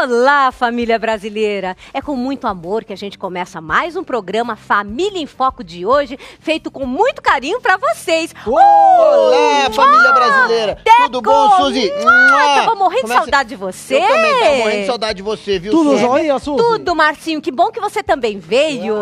Olá, família brasileira! É com muito amor que a gente começa mais um programa Família em Foco de hoje, feito com muito carinho pra vocês. Olá, família brasileira! Tudo bom, Suzy? Tava morrendo de saudade de você. Eu também tava morrendo de saudade de você, viu, Tudo Suzy? jóia, Suzy? Tudo, Marcinho. Que bom que você também veio.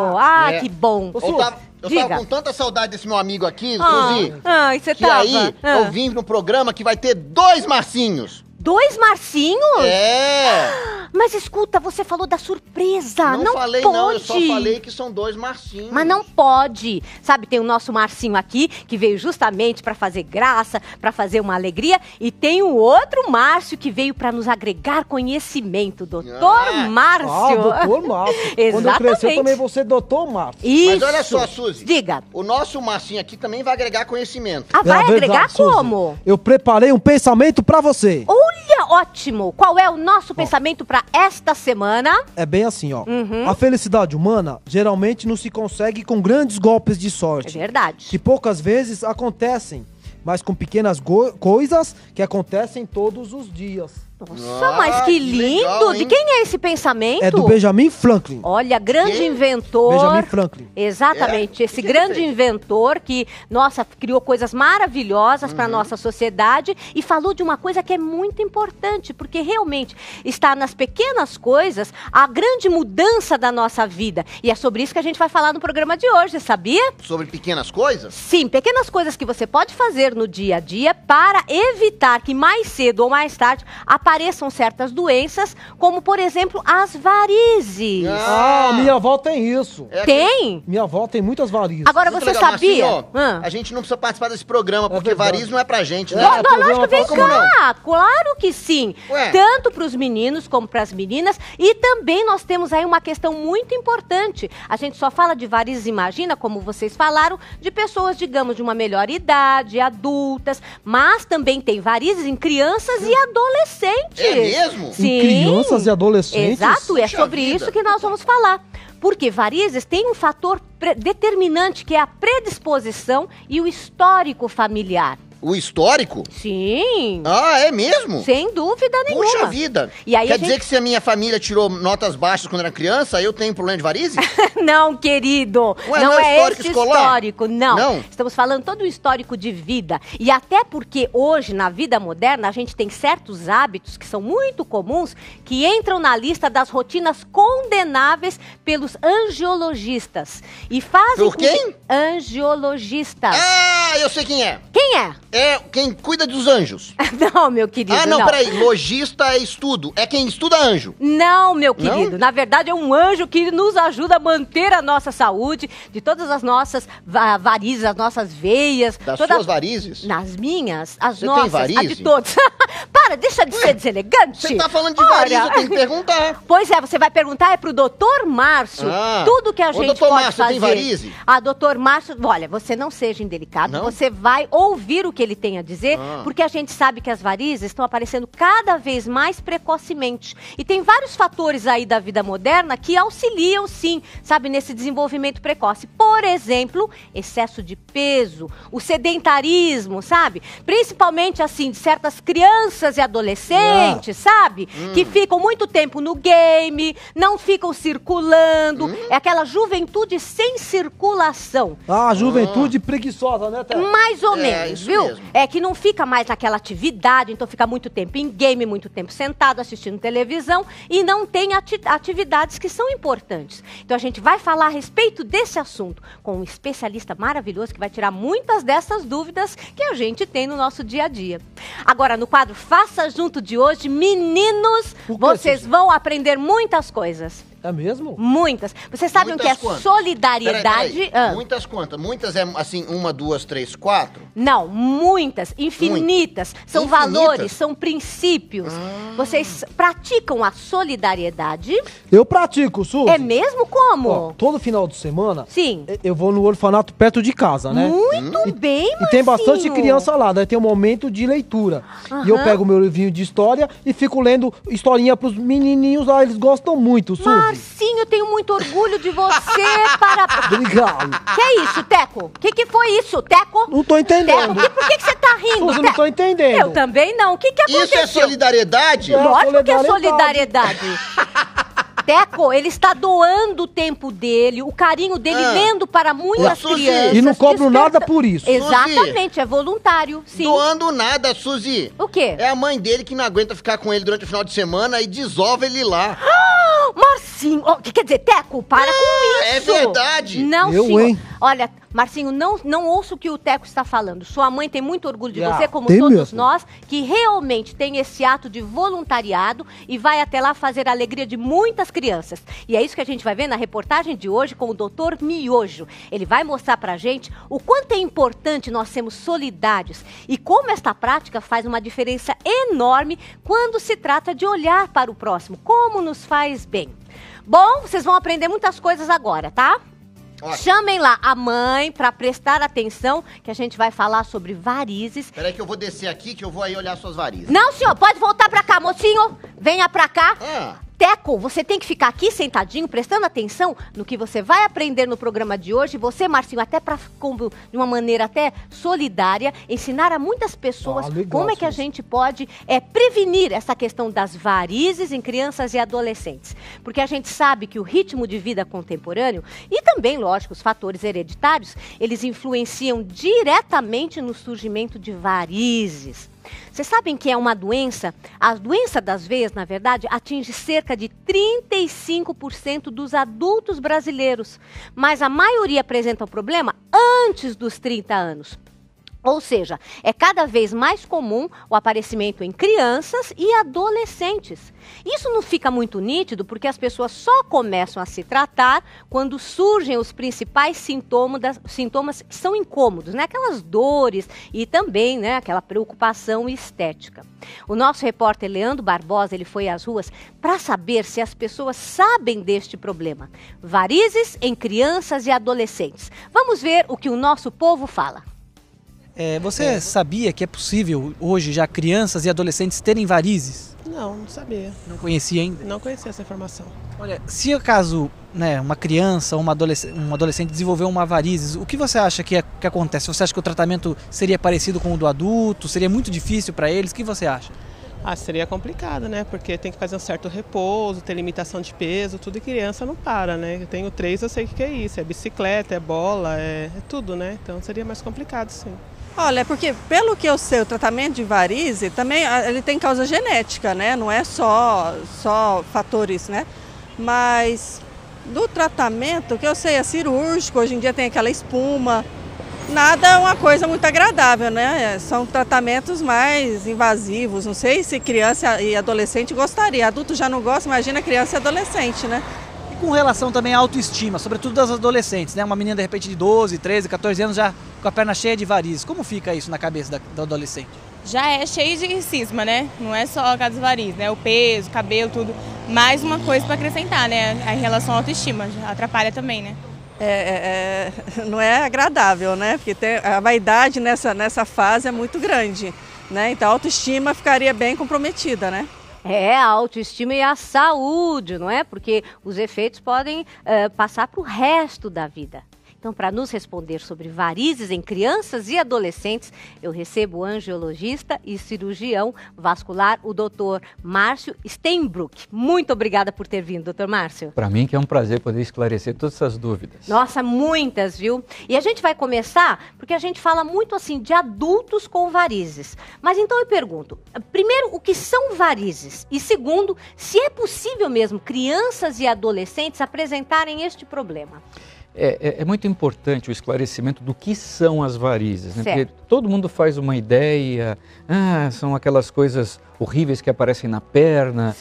Que bom. Eu tava com tanta saudade desse meu amigo aqui, Suzy, Ai, você que tava. aí eu vim no programa que vai ter 2 Marcinhos. 2 Marcinhos? É! Mas escuta, você falou da surpresa. Não falei pode. não, eu só falei que são 2 Marcinhos. Mas não pode. Sabe, tem o nosso Marcinho aqui, que veio justamente pra fazer graça, pra fazer uma alegria. E tem o outro Márcio, que veio pra nos agregar conhecimento. Doutor Márcio. Doutor Márcio. Exatamente. Quando eu crescer, eu também vou ser doutor Márcio. Isso. Mas olha só, Suzy. Diga. O nosso Marcinho aqui também vai agregar conhecimento. Ah, vai É agregar verdade, Suzy. como? Eu preparei um pensamento pra você. Olha, ótimo. Qual é o nosso pensamento pra esta semana? É bem assim, ó. A felicidade humana geralmente não se consegue com grandes golpes de É sorte, verdade. que poucas vezes acontecem, mas com pequenas coisas que acontecem todos os dias. Nossa, mas que lindo. legal, hein? De quem é esse pensamento? É do Benjamin Franklin. Olha, grande Quem? inventor. Benjamin Franklin. Exatamente, esse O que ele grande fez? inventor que, nossa, criou coisas maravilhosas para nossa sociedade e falou de uma coisa que é muito importante, porque realmente está nas pequenas coisas a grande mudança da nossa vida. E é sobre isso que a gente vai falar no programa de hoje, sabia? Sobre pequenas coisas? Sim, pequenas coisas que você pode fazer no dia a dia para evitar que mais cedo ou mais tarde apareçam certas doenças, como, por exemplo, as varizes. Minha avó tem isso. É Tem? Minha avó tem muitas varizes. Agora Muito você legal, sabia? Marcinho, ó, a gente não precisa participar desse programa, porque verdade. variz não é pra gente, né? É, Lógico, vem como cá. Claro que sim. Ué. Tanto para os meninos como para as meninas. E também nós temos aí uma questão muito importante. A gente só fala de varizes, imagina, como vocês falaram, de pessoas, digamos, de uma melhor idade, adultas. Mas também tem varizes em crianças e adolescentes. É mesmo? Sim. Em crianças e adolescentes? Exato, é Puxa sobre vida. isso que nós vamos falar. Porque varizes tem um fator determinante, que é a predisposição e o histórico familiar. O histórico? Sim, Ah, é mesmo? sem dúvida nenhuma. Puxa vida. E aí Quer dizer que se a minha família tirou notas baixas quando era criança, eu tenho problema de varizes? Não, querido. Ué, não não é é histórico esse escolar? histórico, não. Não? Estamos falando todo o histórico de vida. E até porque hoje, na vida moderna, a gente tem certos hábitos que são muito comuns, que entram na lista das rotinas condenáveis pelos angiologistas. E fazem Por quem? Angiologistas. Ah, eu sei quem é. Quem é? É quem cuida dos anjos. Não, meu querido, Ah, não, peraí. Logista é estudo. É quem estuda anjo. Não, meu querido. Não? Na verdade, é um anjo que nos ajuda a manter a nossa saúde, de todas as nossas varizes, as nossas veias. Das suas varizes? Nas minhas, as Você nossas, tem varize? a de todos. Para, deixa de ser deselegante. Você tá falando de Ora. variz, eu tenho que perguntar. Pois é, você vai perguntar pro doutor Márcio tudo que a Ô, gente doutor pode Márcio, fazer. tem varize? Ah, doutor Márcio, olha, você não seja indelicado, Não? você vai ouvir o que ele tem a dizer, porque a gente sabe que as varizes estão aparecendo cada vez mais precocemente. E tem vários fatores aí da vida moderna que auxiliam, sim, sabe, nesse desenvolvimento precoce. Por exemplo, excesso de peso, o sedentarismo, sabe? Principalmente, assim, de certas crianças e adolescentes, sabe? Que ficam muito tempo no game, não ficam circulando. É aquela juventude sem circulação. Ah, juventude preguiçosa, né, Té? Mais ou É, menos, isso viu? mesmo. É que não fica mais naquela atividade, então fica muito tempo em game, muito tempo sentado, assistindo televisão e não tem atividades que são importantes. Então a gente vai falar a respeito desse assunto com um especialista maravilhoso que vai tirar muitas dessas dúvidas que a gente tem no nosso dia a dia. Agora, no quadro Faça Junto de hoje, meninos, O quê, vocês Suzy? vão aprender muitas coisas. É mesmo? Muitas. Vocês sabem o que é Muitas quantas? solidariedade? Peraí. Ah. Muitas quantas? Muitas é assim, 1, 2, 3, 4? Não, muitas, infinitas. São Infinitas? valores, são princípios. Vocês praticam a solidariedade? Eu pratico, Suzy. É mesmo? Como? Ó, todo final de semana, Sim. eu vou no orfanato perto de casa, né? Muito bem, E tem bastante Marcinho. criança lá, daí tem um momento de leitura. E eu pego meu livrinho de história e fico lendo historinha pros menininhos lá, eles gostam muito, Suzy. Marcinho, eu tenho muito orgulho de você. Obrigado. Que é isso, Teco? O que foi isso, Teco? Não tô entendendo. Teco, por que você tá rindo, Suzy, Teco? não tô entendendo. Eu também não. O que aconteceu? Isso é solidariedade? Lógico que é solidariedade. Teco, ele está doando o tempo dele, o carinho dele, lendo para muitas crianças. E não cobro nada por isso. Exatamente, é voluntário, sim. Doando nada, Suzy. O quê? É a mãe dele que não aguenta ficar com ele durante o final de semana e desova ele lá. Marcinho, quer dizer, Teco, para com É isso. verdade. Não, Eu, senhor. hein? Olha, Marcinho, não ouça o que o Teco está falando. Sua mãe tem muito orgulho de você, como tem todos mesmo. nós, que realmente tem esse ato de voluntariado e vai até lá fazer a alegria de muitas crianças. E é isso que a gente vai ver na reportagem de hoje com o Dr. Miojo. Ele vai mostrar pra gente o quanto é importante nós sermos solidários e como esta prática faz uma diferença enorme quando se trata de olhar para o próximo, como nos faz bem. Bom, vocês vão aprender muitas coisas agora, tá? Ótimo. Chamem lá a mãe para prestar atenção, que a gente vai falar sobre varizes. Peraí que eu vou descer aqui, que eu vou aí olhar suas varizes. Não, senhor, pode voltar pra cá, mocinho. Venha pra cá. Ah. Teco, você tem que ficar aqui sentadinho, prestando atenção no que você vai aprender no programa de hoje. Você, Marcinho, até de uma maneira até solidária, ensinar a muitas pessoas legal, como é que a Suzy. gente pode prevenir essa questão das varizes em crianças e adolescentes. Porque a gente sabe que o ritmo de vida contemporâneo e também, lógico, os fatores hereditários, eles influenciam diretamente no surgimento de varizes. Vocês sabem que é uma doença? A doença das veias, na verdade, atinge cerca de 35% dos adultos brasileiros. Mas a maioria apresenta o problema antes dos 30 anos. Ou seja, é cada vez mais comum o aparecimento em crianças e adolescentes. Isso não fica muito nítido porque as pessoas só começam a se tratar quando surgem os principais sintomas que são incômodos, né? Aquelas dores e também, né, aquela preocupação estética. O nosso repórter Leandro Barbosa, ele foi às ruas para saber se as pessoas sabem deste problema. Varizes em crianças e adolescentes. Vamos ver o que o nosso povo fala. Você sabia que é possível hoje já crianças e adolescentes terem varizes? Não sabia. Não conhecia ainda? Não conhecia essa informação. Olha, se acaso uma criança ou um adolescente desenvolveu uma varizes, o que você acha que acontece? Você acha que o tratamento seria parecido com o do adulto? Seria muito difícil para eles? O que você acha? Seria complicado, né? Porque tem que fazer um certo repouso, ter limitação de peso, tudo, e criança não para, né? Eu tenho 3, eu sei o que é isso. É bicicleta, é bola, é tudo, né? Então seria mais complicado, sim. Olha, porque pelo que eu sei, o tratamento de varize também ele tem causa genética, né? Não é só fatores, né? Mas do tratamento, o que eu sei é cirúrgico, hoje em dia tem aquela espuma. Nada é uma coisa muito agradável, né? São tratamentos mais invasivos. Não sei se criança e adolescente gostaria. Adulto já não gosta, imagina criança e adolescente, né? E com relação também à autoestima, sobretudo das adolescentes, né? Uma menina de repente de 12, 13, 14 anos já com a perna cheia de varizes. Como fica isso na cabeça do adolescente? Já é cheio de cisma, né? Não é só a das varizes, né? O peso, o cabelo, tudo. Mais uma coisa para acrescentar, né? Em relação à autoestima, já atrapalha também, né? Não é agradável, né? Porque a vaidade nessa fase é muito grande, né? Então a autoestima ficaria bem comprometida, né? A autoestima e a saúde, não é? Porque os efeitos podem passar para o resto da vida. Então, para nos responder sobre varizes em crianças e adolescentes, eu recebo o angiologista e cirurgião vascular, o Dr. Márcio Steinbruck. Muito obrigada por ter vindo, Dr. Márcio. Para mim que é um prazer poder esclarecer todas essas dúvidas. Nossa, muitas, viu? E a gente vai começar porque a gente fala muito assim de adultos com varizes. Mas então eu pergunto, primeiro, o que são varizes? E segundo, se é possível mesmo crianças e adolescentes apresentarem este problema? É muito importante o esclarecimento do que são as varizes, né? Porque todo mundo faz uma ideia, são aquelas coisas horríveis que aparecem na perna,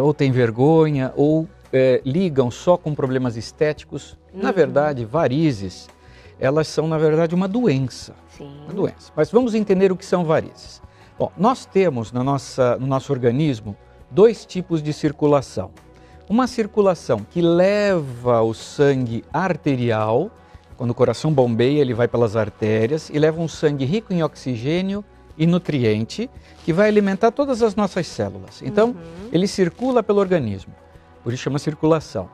ou tem vergonha, ou ligam só com problemas estéticos. Na verdade, varizes, elas são na verdade uma doença. Uma doença. Mas vamos entender o que são varizes. Bom, nós temos no nosso organismo 2 tipos de circulação. Uma circulação que leva o sangue arterial, quando o coração bombeia, ele vai pelas artérias e leva um sangue rico em oxigênio e nutriente, que vai alimentar todas as nossas células. Então, ele circula pelo organismo. Por isso chama circulação.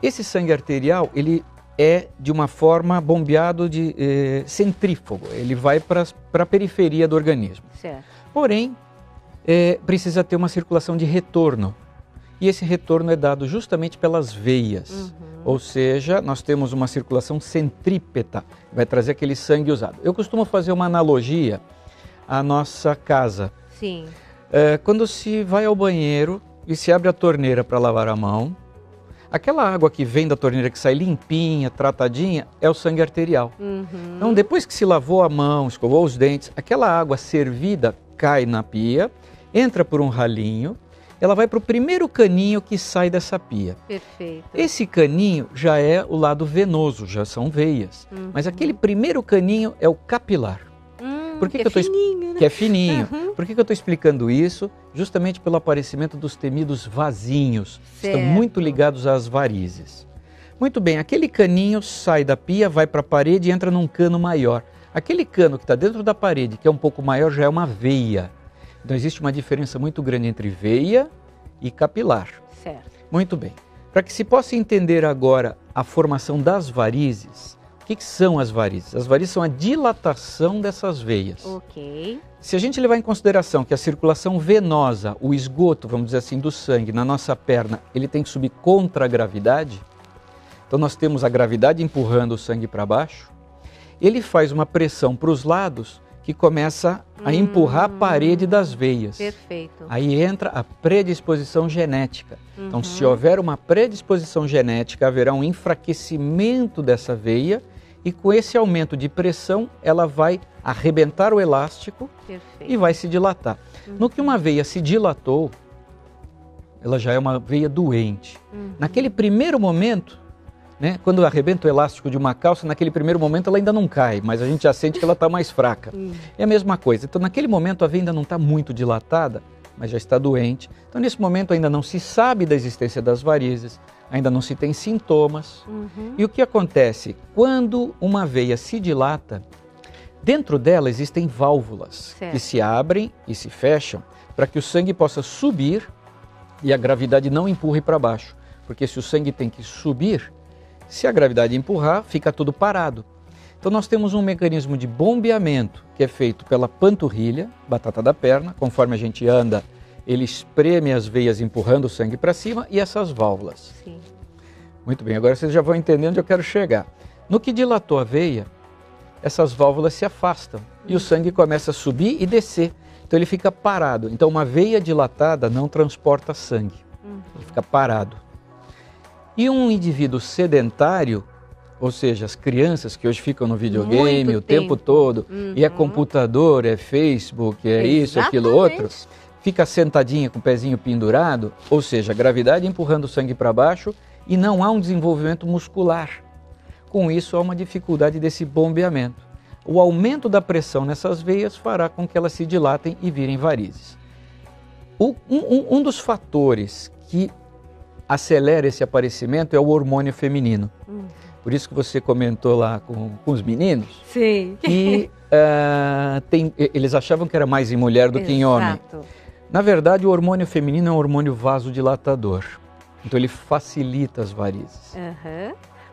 Esse sangue arterial, ele é de uma forma bombeado de centrífugo, ele vai para a periferia do organismo. Certo. Porém, precisa ter uma circulação de retorno. E esse retorno é dado justamente pelas veias. Ou seja, nós temos uma circulação centrípeta, vai trazer aquele sangue usado. Eu costumo fazer uma analogia à nossa casa. Sim. Quando se vai ao banheiro e se abre a torneira para lavar a mão, aquela água que vem da torneira, que sai limpinha, tratadinha, é o sangue arterial. Então, depois que se lavou a mão, escovou os dentes, aquela água servida cai na pia, entra por um ralinho, ela vai para o primeiro caninho que sai dessa pia. Perfeito. Esse caninho já é o lado venoso, já são veias. Mas aquele primeiro caninho é o capilar. Que é fininho, né? Que é fininho. Por que eu estou explicando isso? Justamente pelo aparecimento dos temidos vasinhos. Certo. Estão muito ligados às varizes. Muito bem, aquele caninho sai da pia, vai para a parede e entra num cano maior. Aquele cano que está dentro da parede, que é um pouco maior, já é uma veia. Então existe uma diferença muito grande entre veia e capilar. Certo. Muito bem. Para que se possa entender agora a formação das varizes, o que são as varizes? As varizes são a dilatação dessas veias. Ok. Se a gente levar em consideração que a circulação venosa, o esgoto, vamos dizer assim, do sangue na nossa perna, ele tem que subir contra a gravidade, então nós temos a gravidade empurrando o sangue para baixo, ele faz uma pressão para os lados que começa a empurrar a parede das veias. Perfeito. Aí entra a predisposição genética. Então, se houver uma predisposição genética, haverá um enfraquecimento dessa veia e com esse aumento de pressão, ela vai arrebentar o elástico. Perfeito. E vai se dilatar. No que uma veia se dilatou, ela já é uma veia doente. Naquele primeiro momento, né, quando arrebenta o elástico de uma calça, naquele primeiro momento ela ainda não cai, mas a gente já sente que ela está mais fraca. É a mesma coisa. Então, naquele momento, a veia ainda não está muito dilatada, mas já está doente. Então, nesse momento, ainda não se sabe da existência das varizes, ainda não se tem sintomas. E o que acontece? Quando uma veia se dilata, dentro dela existem válvulas que se abrem e se fecham para que o sangue possa subir e a gravidade não empurre para baixo. Porque se o sangue tem que subir, se a gravidade empurrar, fica tudo parado. Então nós temos um mecanismo de bombeamento que é feito pela panturrilha, batata da perna, conforme a gente anda, ele espreme as veias empurrando o sangue para cima e essas válvulas. Sim. Muito bem, agora vocês já vão entender onde eu quero chegar. No que dilatou a veia, essas válvulas se afastam e o sangue começa a subir e descer. Então ele fica parado. Então uma veia dilatada não transporta sangue, ele fica parado. E um indivíduo sedentário, ou seja, as crianças que hoje ficam no videogame o tempo todo, e é computador, é Facebook, é isso, aquilo, outro, fica sentadinha com o pezinho pendurado, ou seja, a gravidade empurrando o sangue para baixo e não há um desenvolvimento muscular. Com isso, há uma dificuldade desse bombeamento. O aumento da pressão nessas veias fará com que elas se dilatem e virem varizes. Um dos fatores que acelera esse aparecimento é o hormônio feminino. Por isso que você comentou lá com os meninos. Sim. Que eles achavam que era mais em mulher do que em homem. Na verdade, o hormônio feminino é um hormônio vasodilatador. Então ele facilita as varizes.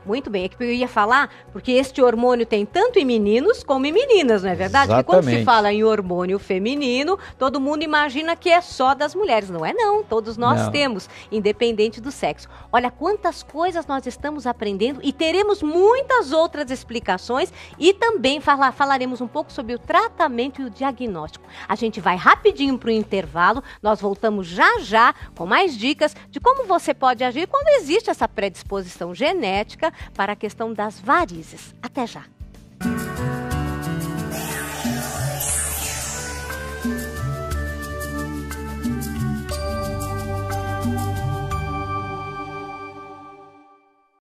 Muito bem, é que eu ia falar, porque este hormônio tem tanto em meninos como em meninas, não é verdade? Porque quando se fala em hormônio feminino, todo mundo imagina que é só das mulheres. Não é não, todos nós temos, independente do sexo. Olha quantas coisas nós estamos aprendendo e teremos muitas outras explicações e também falaremos um pouco sobre o tratamento e o diagnóstico. A gente vai rapidinho para o intervalo, nós voltamos já já com mais dicas de como você pode agir quando existe essa predisposição genética para a questão das varizes. Até já!